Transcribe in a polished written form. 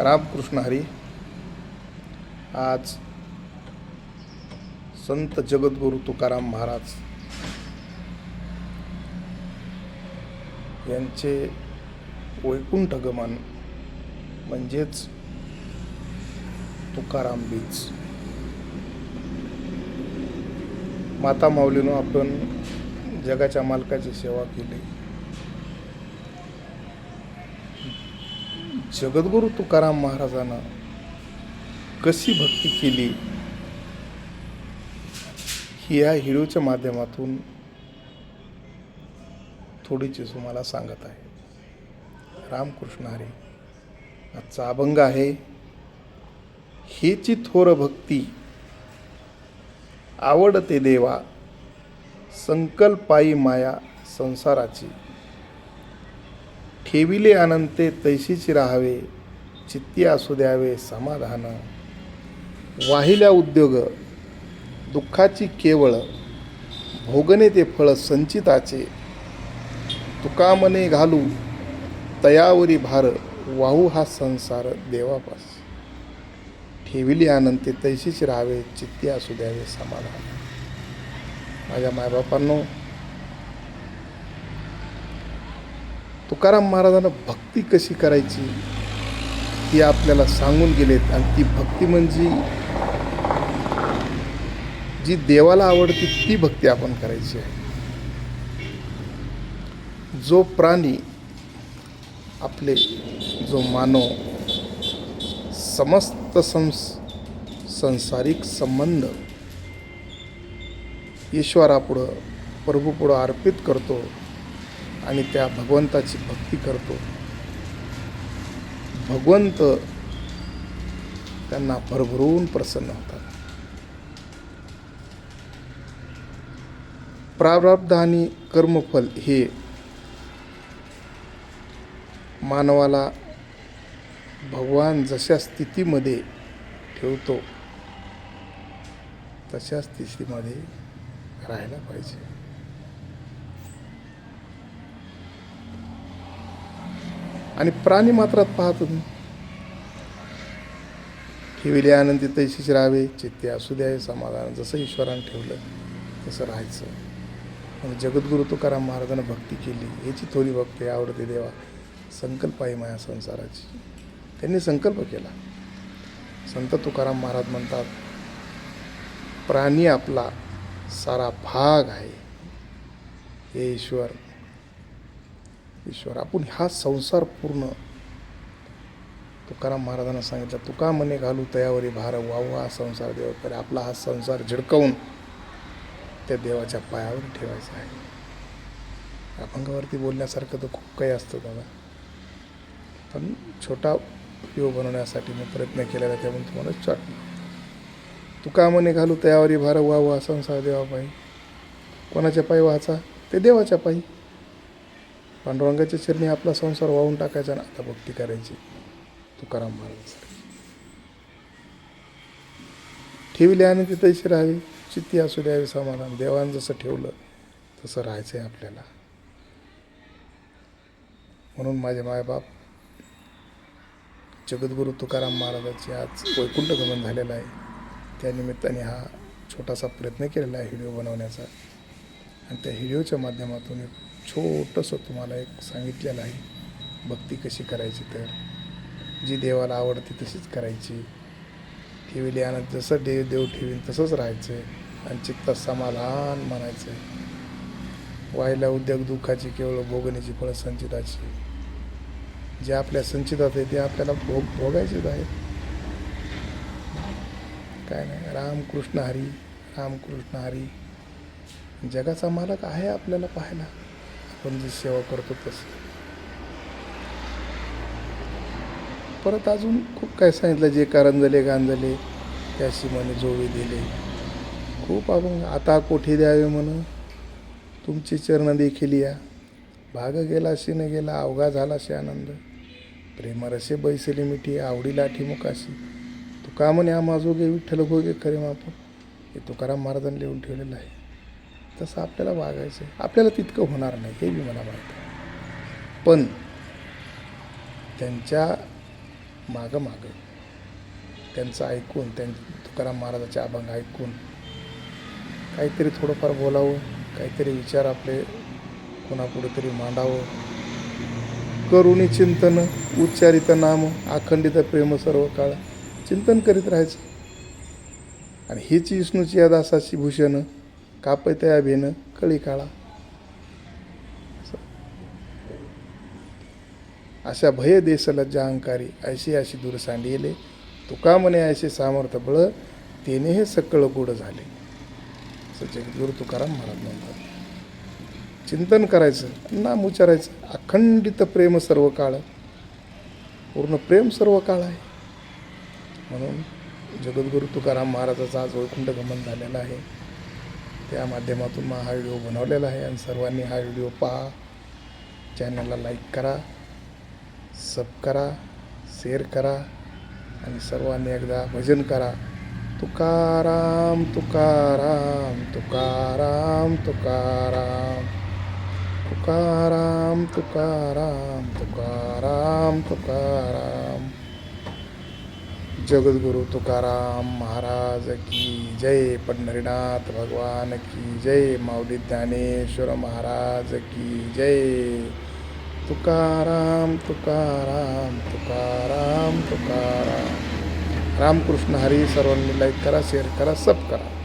रामकृष्ण हरी. आज संत जगद्गुरु तुकाराम महाराज यांचे वैकुंठ गमन म्हणजेच तुकाराम बीज. माता माऊलीनं आपण जगाच्या मालकाची सेवा केली. जगद्गुरु तुकाराम महाराजांना कशी भक्ती केली ही या व्हिडिओच्या माध्यमातून थोडीशी तुम्हाला सांगत आहे. रामकृष्ण हरी. आजचा अभंग आहे, हेची थोर भक्ती आवडते देवा, संकल्पाई माया संसाराची. ठेविले अनंते तैशीची राहावे, चित्ती असू द्यावे समाधान. वाहिल्या उद्योग दुःखाची केवळ, भोगणे ते फळ संचिताचे. तुका मने घालू तयावरी भार, वाहू हा संसार देवापास. ठेविले अनंते तैशीची राहावे, चित्ती असू द्यावे समाधान. माझ्या मायबापांनो, तुकाराम महाराजांना भक्ती कशी करायची ही आपल्याला सांगून गेलेत. आणि ती भक्ती म्हणजे जी देवाला आवडती ती भक्ती आपण करायची आहे. जो प्राणी आपले जो मानव समस्त संसारिक संबंध ईश्वरापुढं प्रभूपुढं अर्पित करतो आणि त्या भगवंताची भक्ती करतो, भगवंत त्यांना भरभरून प्रसन्न होतात. प्रारब्ध आणि कर्मफल हे मानवाला भगवान जशा स्थितीमध्ये ठेवतो तशा स्थितीमध्ये राहायला पाहिजे. आणि प्राणी मात्रात पहा तुम्ही, ठेविले आनंदी तैशीच राहावे, चित्ते असू द्यावे समाधान. जसं ईश्वरानं ठेवलं तसं राहायचं. म्हणून जगद्गुरु तुकाराम महाराजांना भक्ती केली. याची थोडी भक्ती आवडते देवा, संकल्प आहे माया संसाराची. त्यांनी संकल्प केला. संत तुकाराम महाराज म्हणतात, प्राणी आपला सारा भाग आहे. हे ईश्वर आपण हा संसार पूर्ण. तुकाराम महाराजांना सांगितलं, तुका मने घालू तयावरी भार, वाहू हा संसार देवाकडे. आपला हा संसार झिडकावून त्या देवाच्या पायावर ठेवायचा आहे. अभंगावरती बोलण्यासारखं तर खूप काही असतं दादा, पण छोटा व्हिडिओ बनवण्यासाठी मी प्रयत्न केलेला, त्यामुळे तुम्हाला वाटलं. तुका मने घालू तयावरी भार, वाहू हा संसार देवा पायी. कोणाच्या पायी व्हायचा? ते देवाच्या पायी. पांडुरंगाच्या चरणी आपला संसार वाहून टाकायचा ना. आता भक्ती करायची तुकाराम महाराजांसाठी. ठेविले आणि ते तैसे राहावे, चित्ती असू द्यावे समाधान. देवानं जसं ठेवलं तसं राहायचं आहे आपल्याला. म्हणून माझे मायबाप जगद्गुरु तुकाराम महाराजांचे आज वैकुंठ गमन झालेलं आहे. त्यानिमित्ताने हा छोटासा प्रयत्न केलेला आहे व्हिडिओ बनवण्याचा. आणि त्या व्हिडिओच्या माध्यमातून एक छोटंसं तुम्हाला एक सांगितलेलं आहे भक्ती कशी करायची. तर जी देवाला आवडते तशीच करायची. ठेविले आनंद जसं देव ठेवीन तसंच राहायचं. आणि चित्तात समाधान म्हणायचं. व्हायला उद्योग दुःखाची केवळ, भोगण्याची फळ संचिताची. जे आपल्या संचितात आहे ते आपल्याला भोगायचेच आहेत. काय नाही. रामकृष्ण हरी. रामकृष्ण हरी. जगाचा मालक आहे आपल्याला पाहायला, आपण जी सेवा करतो तसं. परत अजून खूप काय सांगितलं, जे कारंजले गांजले त्याशी म्हणे जोवी दिले. खूप अभंग. आता कोठे द्यावे म्हणून तुमचे चरण देखील या. भाग गेला न गेला, अवघा झालाशी आनंद. प्रेमरसे बैसली मिठी, आवडी लाठी मुकाशी. तुका म्हणे आमाजोगे विठ्ठल भोगे खरे माप. हे तुकाराम महाराजांनी लिहून ठेवलेलं आहे. तसं आपल्याला वागायचं आहे. आपल्याला तितकं होणार नाही हे बी मला माहीत आहे, पण त्यांच्या मागं त्यांचं ऐकून, तुकाराम महाराजाचे अभंग ऐकून काहीतरी थोडंफार बोलावं, काहीतरी विचार आपले कोणापुढे तरी मांडावं. करुणी चिंतन उच्चारित नाम अखंडित प्रेम सर्व काळ, चिंतन करीत राहायचं. आणि हीच विष्णूची या दासाची भूषण, कापत्या भेन कळी काळा. अशा भय देसलज्ज अहंकारी, ऐशी दूर सांडिले, तुका म्हणे ऐसे सामर्थ बळ, तेने हे सकळ गोड झाले. असं जगद्गुरु तुकाराम महाराज म्हणतात. चिंतन करायचं, नाम उच्चारायचं, अखंडित प्रेम सर्व काळ, पूर्ण प्रेम सर्व काळ आहे. म्हणून जगद्गुरु तुकाराम महाराजाचा आज वैकुंठ गमन झालेला आहे. त्या माध्यमातून मग हा व्हिडिओ बनवलेला आहे. आणि सर्वांनी हा व्हिडिओ पहा, चॅनलला लाईक करा, सब करा, शेअर करा आणि सर्वांनी एकदा भजन करा. तुकाराम तुकाराम तुकाराम तुकाराम तुकाराम तुकाराम तुकाराम तुकाराम. जगद्गुरु तुकाराम महाराज की जय. पंढरीनाथ भगवान की जय. माऊली ज्ञानेश्वर महाराज की जय. तुकाराम तुकाराम तुकाराम तुकाराम. रामकृष्ण हरी. सर्वांनी लाईक करा, शेअर करा, सब करा.